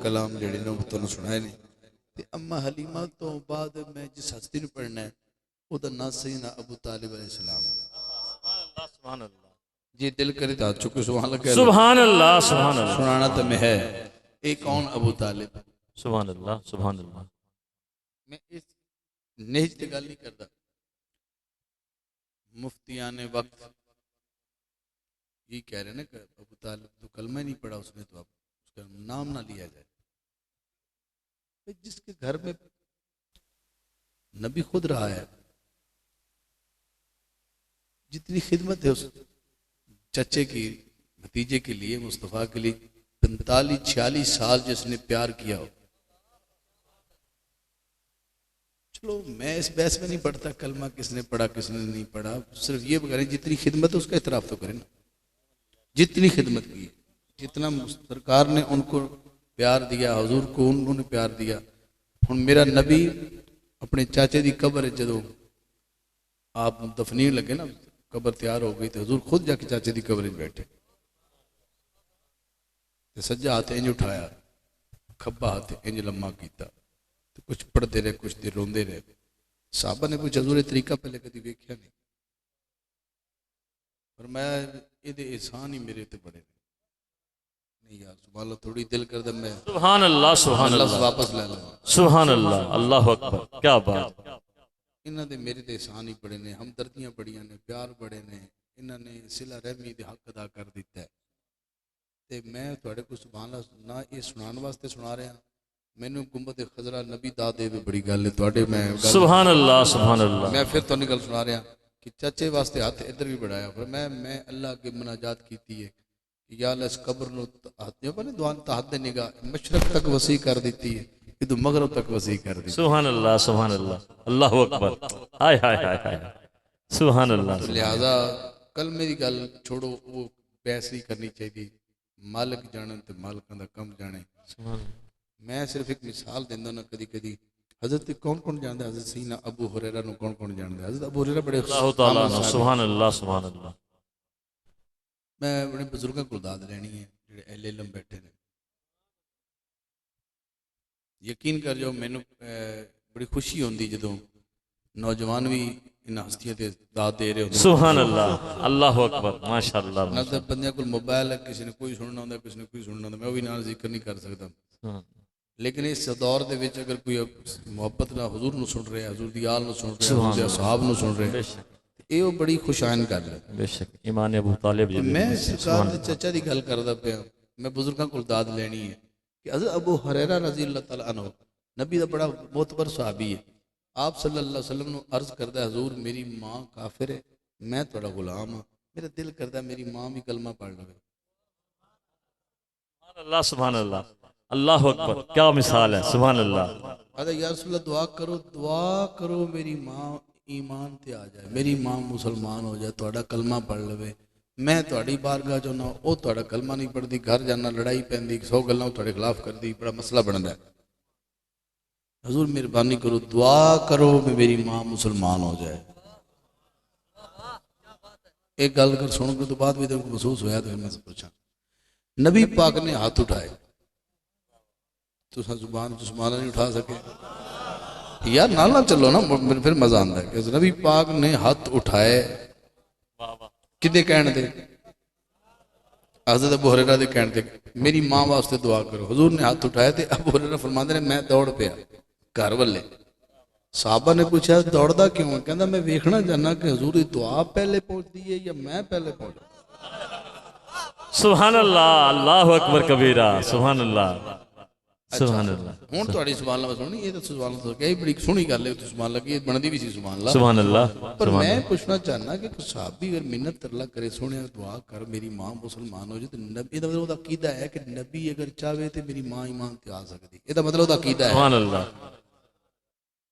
कलाम जेडे ने तुहानूं सुनाए ने ते अम्मा हलीमा तो बाद मैं जिस हस्ती नूं पढ़ना है उहदा नाम सैयदना अबू तालिब अलैहिस्सलाम। जे दिल करे तो हाथ चुको सुभान अल्लाह कह लो। सुभान अल्लाह सुभान अल्लाह। सुनाना तो मैं है एक कौन अबू तालिब। सुभान अल्लाह सुभान अल्लाह। मैं इस नेज ते गल नहीं करता। मुफ्तियां ने वक्त ये कह रहे ना कि अबू तालिब तो कलमा ही नहीं पढ़ा उसने तो अब उसका नाम ना लिया जाए। जिसके घर में नबी खुद रहा है, जितनी खिदमत है उस चचे की भतीजे के लिए मुस्तफ़ा के लिए 45-46 साल जिसने प्यार किया हो। चलो मैं इस बहस में नहीं पढ़ता कलमा किसने पढ़ा किसने नहीं पढ़ा, सिर्फ ये करें जितनी खिदमत है उसका इतराफ तो करें ना। जितनी खिदमत की, जितना सरकार ने उनको प्यार दिया, हुजूर को उन्होंने प्यार दिया। हुण मेरा नबी अपने चाचे की कबर जो आप दफनी लगे ना, कबर तैयार हो गई तो हुजूर खुद जाके चाचे की कबर में बैठे, सज्जा हाथ इंज उठाया, खब्बा हाथ इंज लम्मा किया, तो कुछ पढ़ते रहे कुछ देर रोंदे रहे। साहबा ने कुछ हजूर तरीका पहले कभी वेख्या नहीं, पर मैं ये एहसान ही मेरे ते बड़े नहीं यार। सुभान अल्लाह, थोड़ी दिल कर दे मैं सुभान अल्लाह सुभान लफ्ज़ अल्लाह वापस ले लूँ। सुभान अल्लाह अल्लाह अकबर। क्या बात। इन्हों ने मेरे ते एहसान ही बड़े ने, हमदर्दियाँ बड़ियां ने, प्यार बड़े ने, इन्होंने सिला रहमी दे हक अदा कर दिता है। ते मैं तुहाडे को सुभान अल्लाह ना ये सुनाने वास्ते सुना रहा, मैनू गुंबद खजरा नबी दा दे बड़ी गल है तुहाडे। मैं सुभान अल्लाह सुभान अल्लाह। मैं फिर तुहानू गल सुना रहा कि चाचे वास्ते हाथ इधर भी बढ़ाया, पर मैं अल्लाह के मुनाजात की है कि या अल्लाह इस कब्र नो दुआन तहद निगाह मशरक तक वसी कर दी है, इधर मगरब तक वसी कर दी। सुभान अल्लाह सुभान अल्लाह अल्लाह अकबर। हाय हाय हाय हाय सुभान अल्लाह। तो लिहाजा कल मेरी गल छोड़ो, वो बहस नहीं करनी चाहिए। मालिक जाने तो मालिकों का कम जाने। मैं सिर्फ एक मिसाल देंदा ना, कदी कदी हजरत कौन कौन जानता है हजरत सैयदना अबू हुरैरा नु कौन कौन जानता है? हजरत अबू हुरैरा बड़े सुभान अल्लाह सुभान अल्लाह। मैं बड़े बुजुर्गों को दाद लेनी है जो एल एलम बैठे ने। यकीन कर जाओ मैनू बड़ी खुशी होती जो नौजवान भी इन हस्तियों से दाद दे रहे होते। सुभान अल्लाह अल्लाह अकबर माशाअल्लाह। ना तो बंदे को मोबाइल है, किसी ने कोई सुनना होता, किसी ने कोई सुनना होता, मैं भी नाल जिक्र नहीं कर सकता। लेकिन इस दौर के विच अगर कोई मुहब्बत ना हुजूर नूं सुन रहा, हुजूर दी आल नूं सुन रहा, हुजूर दे असहाब नूं सुन रहा, ये बड़ी खुशाइन गल है। बेशक ईमान अबू तालिब जी। मैं सरकार दे चचा की गल करदा पिया, मैं बुजुर्गों को दाद लेनी है कि हज़रत अबू हुरैरा रज़ी अल्लाह तआला अन्हु नबी दा बड़ा मोतबर सहाबी है। आप सल्लल्लाहु अलैहि वसल्लम नूं अर्ज करदा, हुजूर मेरी माँ काफिर है, मैं तुहाडा गुलाम हाँ, मेरा दिल करदा मेरी माँ भी कलमा पढ़ लवे। सुभान अल्लाह सुभान अल्लाह अल्लाह अकबर। क्या मिसाल है। सुभान अल्लाह। अरे या रसूल अल्लाह दुआ करो मेरी माँ ईमान ते आ जाए, मेरी माँ मुसलमान हो जाए, तुहाडा कलमा पढ़ लवे। मैं तुहाडी बारगाह चो ना वो तुहाडा कलमा नहीं पढ़ती, घर जाना लड़ाई पैंदी, 100 गल्लां तुहाडे खिलाफ करदी, बड़ा मसला बनता है। हुजूर मेहरबानी करो दुआ करो मेरी माँ मुसलमान हो जाए। एक गल कर सुन के तो बाद भी तेरे को महसूस होया तो मैं पूछा, नबी पाक ने हाथ उठाए, तो जुबान जुस्माना नहीं उठा सके यार, ना चलो ना फिर मजा आता है। नबी पाक ने हाथ उठाए किदे कहने दे? हज़रत अबू हुरैरा दे कहने दे, मेरी माँ वास्ते दुआ करो। हुजूर ने हाथ उठाए थे, अबू हुरैरा फरमाते ने मैं दौड़ पिया घर वाले। साहबा ने पूछा दौड़दा क्यों? कहता मैं वेखना चाहना कि हुजूर की दुआ पहले पहुंचती है या मैं पहले पहुंचा। सुभान अल्लाह अल्लाह अकबर कबीरा। सुभान अल्लाह सुभान अल्लाह। हुण तुहाडी सुभान अल्लाह सुनी, ये तो सुभान अल्लाह कही बड़ी सोहनी गल है, सुभान अल्लाह की बनदी भी सी सुभान अल्लाह सुभान अल्लाह। पर मैं पूछना चाहना कि सहाबी अगर मिन्नत तरला करे, सोने दुआ कर मेरी माँ मुसलमान हो जाए, तो नबी दा मतलब अकीदा है कि नबी अगर चाहे तो मेरी माँ ईमान ते आ सकती, ਇਹਦਾ मतलब अकीदा है। सुभान अल्लाह।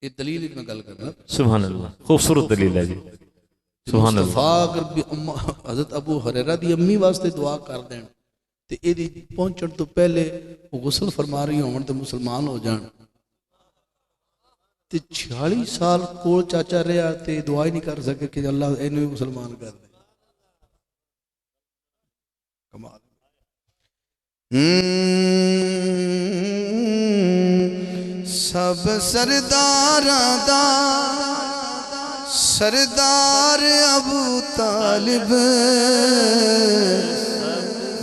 ये दलील मैं गल करना। सुभान अल्लाह खूबसूरत दलील है जी। सुभान अल्लाह। अगर हज़रत अबू हुरैरा दी अम्मी वास्ते दुआ कर दें तो ये पहुंचने तो पहले वो गुसल फरमा रही हो तो मुसलमान हो जान, तो 46 साल कोल चाचा रहा तो दुआ ही नहीं कर सके कि अल्लाह इन्हें मुसलमान कर दे। कमाल। सब सरदारां दा सरदार अबू तालिब,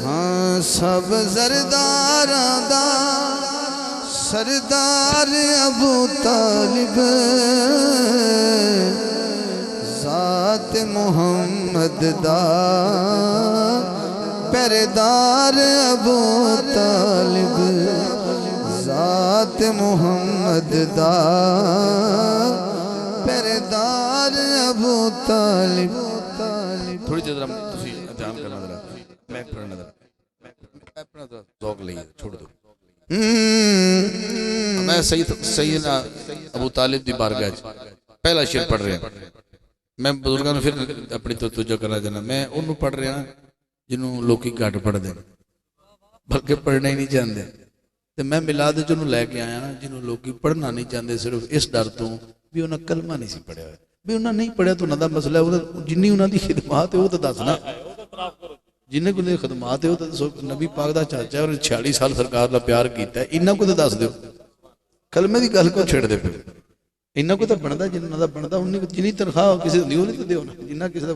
हाँ सब सरदारां दा सरदार अबू तालिब, ज़ात मुहम्मद दा पहरेदार अबू तालिब, ज़ात मुहम्मद दा पहरेदार अबू तालिब। थोड़ी देर ध्यान करना जरा, मैं पढ़ना जरा, मैं अपना ज़ौक़ ले छोड़ दो। मैं सैयदना अबू तालिब दी बारगाह पहला शेर पढ़ रहा, मैं बुजुर्गों ने फिर अपनी तवज्जो करना चाहना। मैं उन्होंने पढ़ रहा जिन्होंने लोग घट पढ़ते बल्कि पढ़ना ही नहीं चाहते, तो मैं मिलाद जिन्होंने लैके आया ना जिन्होंने लोग पढ़ना नहीं चाहते सिर्फ इस डर तो भी उन्हें कलमा नहीं सी पढ़िया, भी उन्हें नहीं पढ़िया तो उन्होंने मसला है, जिन्नी उन्होंने खिदमात है वो तो दसना, जिन्हें को खिदमात है वो तो नबी पाक का चाचा और 46 साल सरकार का प्यार किया, इन्हों को तो दस दो, कलमे की गल को छेड़ते पे, इन्हों को तो बनता जिन्हों का बनता उन्नी जिनी तनख्वाह किसी नहीं तो दो ना, जिन्ना किसी का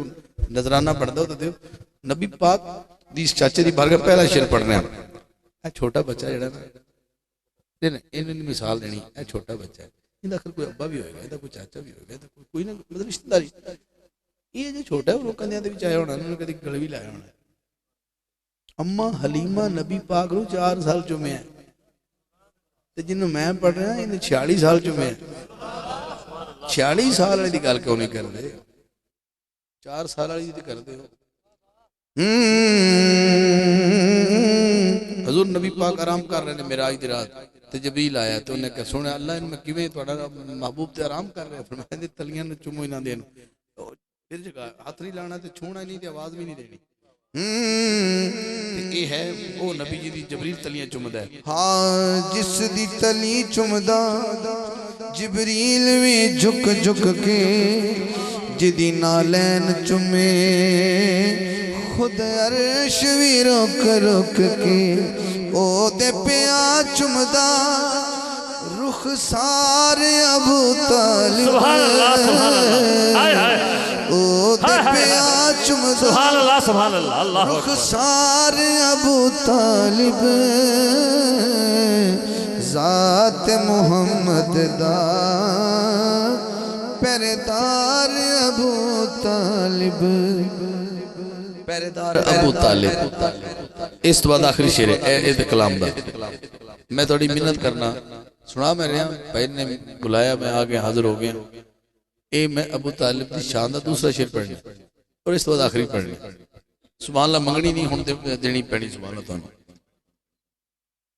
नजराना बनता तो दो। नबी पाक दी चाचे की बारगाह पहला शेर पढ़ने, छोटा बच्चा जरा इन्हें मिसाल देनी, छोटा बच्चा है, इनका आखिर कोई अब्बा भी होगा, इनका कोई चाचा भी होगा, कोई ना मतलब रिश्तेदारी, ये जो छोटा है वो लोगों के आया होना, उन्होंने कभी गल भी लाया होना। अम्मा हलीमा नबी पाक को 4 साल चुमे है, जिन्हों मैं पढ़ रहा इन्हें 46 साल चुमे है। 46 साल वाली गल क्यों नहीं करते, 4 साल वाली करते हो। हजूर नबी पाक आराम कर रहे हैं मेराज दी रात, ते जबरील आया तो उन्हें कहा सुने अल्लाह इन मैं किवें तुहाडा महबूब ते आराम कर रहे, फरमाया दे तलियां ने चुमो इन्हां दे, फिर जगह हाथ नहीं लाना ते छूना नहीं ते आवाज भी नहीं देनी। ये है वो नबी जी दी जबरील तलियां चुमदा है, हाँ जिस दी तली चुमदा जिबरील भी झुक झुक के, जिदी नालैन चुमे खुद अर्श भी रोक रोक के, ओ दे पिया चुमदा रुख सारे अबू तालिब, ओ दे पिया चुमदा रुख सारे अबू तालिब, ज़ात मुहम्मद दा पहरेदार अबू तालिब, पहरेदार अबू तालिब। इस तो बाद आखिरी शेर है कलाम दा, मैं थोड़ी मिन्नत करना सुना मैं रहा, भाई ने बुलाया मैं आ गया हाजिर हो गया। ये मैं अबू तालिब की शान का दूसरा शेर पढ़ना और इस तो बाद आखिरी पढ़नी। सुभान अल्लाह मंगनी नहीं हुण देनी पैनी, सुभान अल्लाह तुहानू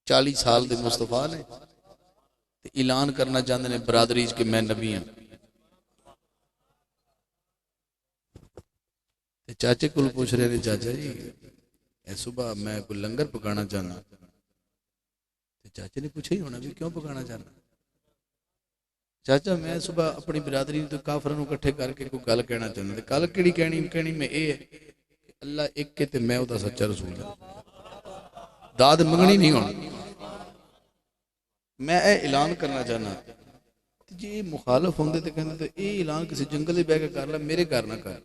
40 साल के मुस्तफा ने ऐलान करना चाहते हैं बरादरी कि मैं नबी हाँ। चाचे को पूछ रहे ने चाचा जी सुबह मैं कोई लंगर पकाना चाहना, चाचे ने पूछा ही होना भी क्यों पकाना चाहना। चाचा मैं सुबह अपनी बिरादरी तो काफरां नूं इकट्ठे करके कोई गल कहना चाहना, गल किहड़ी कहनी मैं ये अल्लाह एक के ते मैं उहदा सच्चा रसूल हां, दाद मंगनी नहीं होनी, मैं ऐलान करना चाहना। जे मुखालफ होंदे ते कहंदे ते ये ऐलान किसी जंगल में बह के कर ला, मेरे घर ना कर।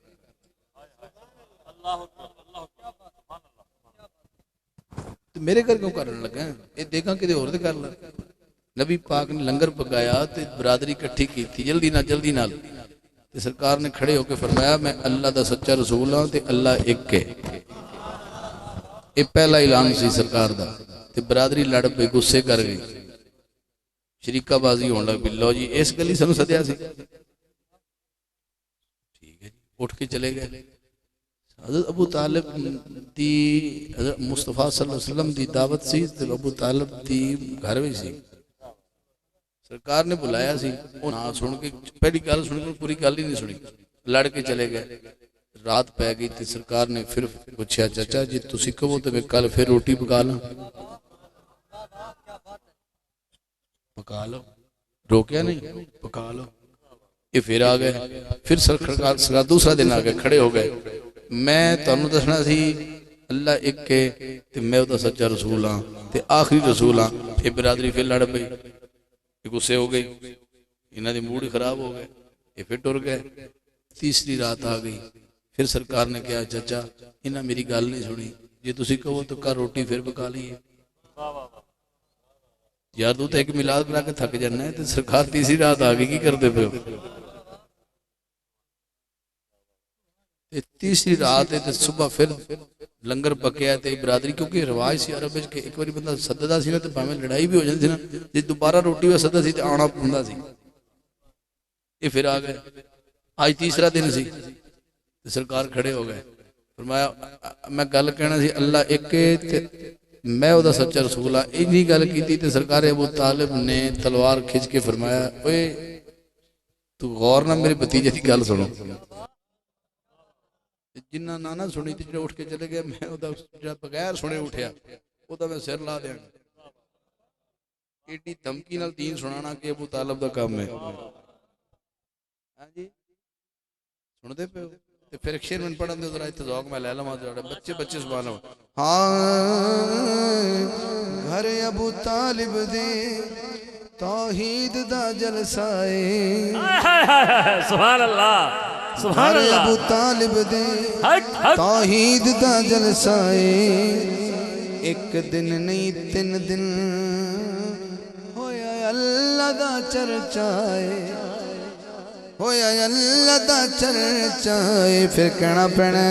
तो मेरे घर क्यों करने लगा, ये देखा कि होर ते कर ला। नबी पाक ने लंगर पकाया ते बरादरी इकट्ठी की थी जल्दी नाल ते सरकार ने खड़े होकर फरमाया मैं अल्लाह दा सच्चा रसूल हां ते अल्लाह एक है। ये पहला ऐलान सी सरकार दा ते बरादरी लड़ पे गुस्से कर गई, शरीकाबाजी होने लग पई। लो जी इस गली सानू सद्या सी, ठीक है जी उठ के चले गए। हज़रत अबू तालिब दी हज़रत मुस्तफा सल्लल्लाहु अलैहि वसल्लम दी दावत सी ते अबू तालिब दी घर में सी, सरकार ने बुलाया सी, ना सुन के पहली गल सुन के पूरी गल ही नहीं सुनी, लड़ के चले गए। रात पै गई तो सरकार ने फिर पूछा चाचा जी तुसी कहो तो मैं कल फिर रोटी पका ला, पका लो, रोकया नहीं पका लो। ये फिर आ गए, फिर सरकार दूसरा दिन आ गए, खड़े हो गए। मैं तुहानू दसना सी अल्लाह एक के ते मैं उहदा सच्चा रसूल हाँ ते आखिरी रसूल हाँ। फिर बिरादरी फिर लड़ पई, ये गुस्से हो गई, इन्हों के मूड खराब हो गए, ये फिर टुर गए। तीसरी रात आ गई, फिर सरकार ने कहा चाचा इन्हें मेरी गल नहीं सुनी, जे तुसी कहो तो घर रोटी फिर पका लीए। यार तू तो एक मिलाद बना के थक जाना है, तो सरकार तीसरी रात आ गई, की करते पे हो? तीसरी रात है तो सुबह फिर लंगर पकया ते बरादरी, क्योंकि रिवाज सी अरब कि एक बार बंदा सददा सी ना तो भावें लड़ाई भी हो जाती थी ना, जे दोबारा रोटी हुआ सददा सी तो आना पौंदा सी। ये फिर आ गए, आज तीसरा दिन सी तो सरकार खड़े हो गए, फरमाया मैं गल कहना सी अल्लाह एक ते मैं ओदा सच्चा रसूल हाँ, इन्नी गल की तो सरकार अबू तालिब ने तलवार खिंच के फरमाया ओए तू गौर ना मेरे भतीजे की गल सुनो। जिन्ना ना ना सुनी तो जो उठ के चले गए, मैं बगैर सुने उठया ओदा मैं सिर ला देंगा। एडी धमकी नाल दीन सुनाना कि अबू तालिब दा काम है। हाँ जी सुनते पे हो? ते फिर एक शेर मैंने पढ़न दे, जरा इत्थे ज़ौक़ मैं ले लवां, बच्चे बच्चे सुभान अल्लाह। हाँ घर अबू तालिब दे तौहीद दा जलसा है, सुभान अल्लाह सुभान अल्लाह। अबू तालिब दे तौहीद दा जलसा है, एक दिन नहीं 3 दिन होया अल्लाह दा चर्चा है, होया अल्लाह दा चर्चा है। फिर कहना पैना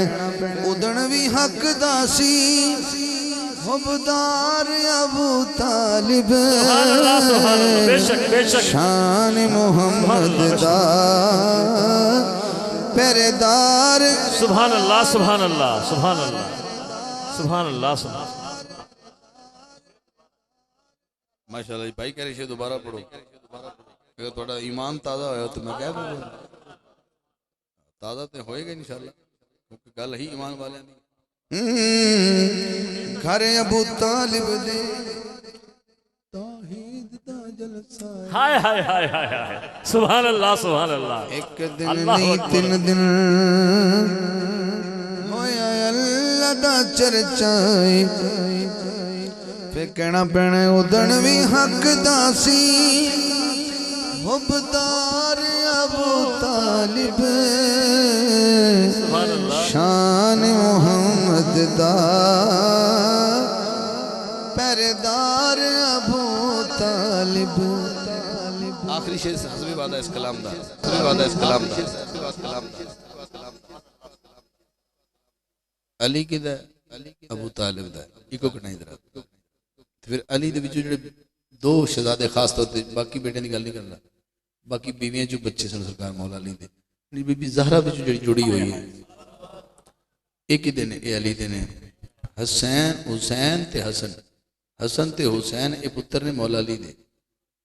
उदण भी हक दासी हुबदार अबू तालिब, शान मोहम्मद दा पहरेदार। सुभान अल्लाह सुभान अल्लाह सुभान अल्लाह सुभान अल्लाह सुभान। माशाअल्लाह भाई कह रहे दोबारा पढ़ो, अगर थोड़ा ईमान ताज़ा होया तो मैं कह दूंगा ताज़ा तो होएगा इंशाअल्लाह, क्योंकि गल ही ईमान वाले दी। घर अबू तालिब दे तौहीद दा जलसा, हाय हाय हाय हाय हाय सुभान अल्लाह सुभान अल्लाह। एक दिन नहीं 3 दिन होया अल्लाह दा चर्चा, फिर कहना पैना उदण भी हक दासी हुबदार अबू तालिब, शान मोहम्मद दा पहरेदार अबू तालिब। आखिरी शेर हज़बे वादा इस कलाम दा, हज़बे वादा इस कलाम दा। अली किदा अबू तालिब दा इको कटाई दरा। फिर अली दे विचों जिहड़े 2 शहजादे खास तौर पर, बाकी बेटियां की गल नहीं करना, बाकी बीवियां चो बच्चे सन सरकार मौला अली दे, बीबी ज़हरा विच जिहड़ी जुड़ी हुई है, एक ही दिन ये अली दे ने हसैन हुसैन ते हसन, हसन ते हुसैन ये पुत्र ने मौला अली दे।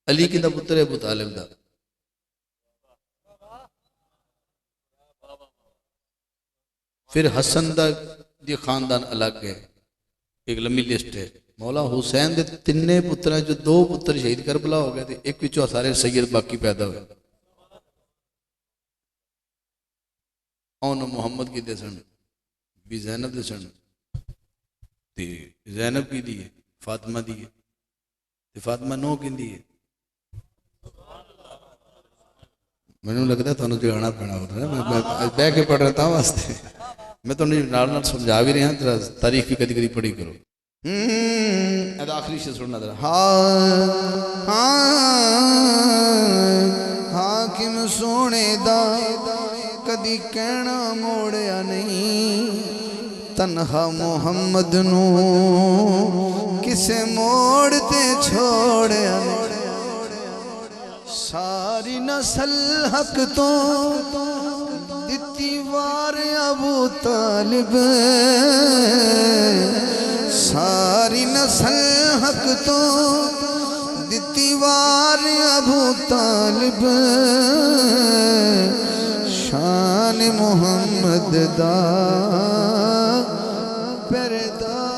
अली किदा पुत्र है अबू तालिब दा। फिर हसन दा दी खानदान अलग है, एक लंबी लिस्ट है। मौला हुसैन दे 3 पुत्रां जो 2 पुत्र शहीद करबला हो गए, एक विचों सारे सैयद बाकी पैदा हुए। मुहम्मद की दे सन भी जैनब दे सन, ते जैनब की दी है फातिमा दी है, ते फातिमा नौ की दी है। मैनू लगता तुहानू जगाना पैना होता है, मैं बह के पढ़ रहा था वास्ते, मैं तुहानू नाल समझा भी रहा, तेरा तारीख भी कदी कदी पढ़ी करो। आखिरी से सुनना जरा। हाकिम सोने दा कदी कहना मोड़िया नहीं, तन्हा मोहम्मद नू किसे मोड़ ते छोड़िया नहीं। सारी नस्ल हक तो दिती वार अबू तालिब, सारी नस्ल हक तो दिती वार अबू तालिब, शान मोहम्मद दा पहरेदार।